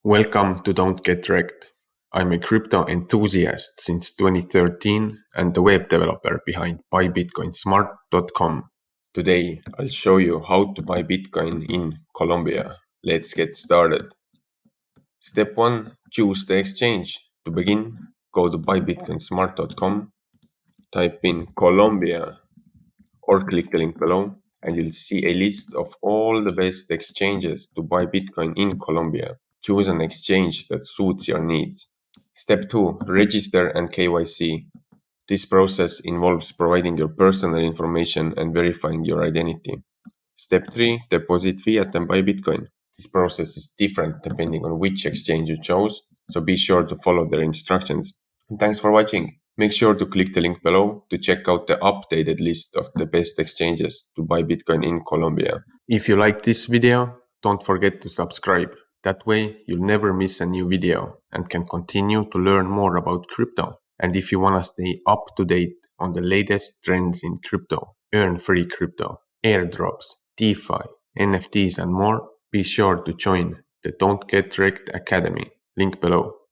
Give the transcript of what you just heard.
Welcome to Don't Get Wrecked. I'm a crypto enthusiast since 2013 and the web developer behind buybitcoinsmart.com. Today, I'll show you how to buy Bitcoin in Colombia. Let's get started. Step 1. Choose the exchange. To begin, go to buybitcoinsmart.com, type in Colombia or click the link below and you'll see a list of all the best exchanges to buy Bitcoin in Colombia. Choose an exchange that suits your needs. Step 2. Register and KYC. This process involves providing your personal information and verifying your identity. Step 3. Deposit fiat and buy Bitcoin. This process is different depending on which exchange you chose, so be sure to follow their instructions. And thanks for watching. Make sure to click the link below to check out the updated list of the best exchanges to buy Bitcoin in Colombia. If you like this video, don't forget to subscribe. That way you'll never miss a new video and can continue to learn more about crypto. And if you want to stay up to date on the latest trends in crypto, earn free crypto, airdrops, DeFi, NFTs and more, be sure to join the Don't Get Wrecked Academy. Link below.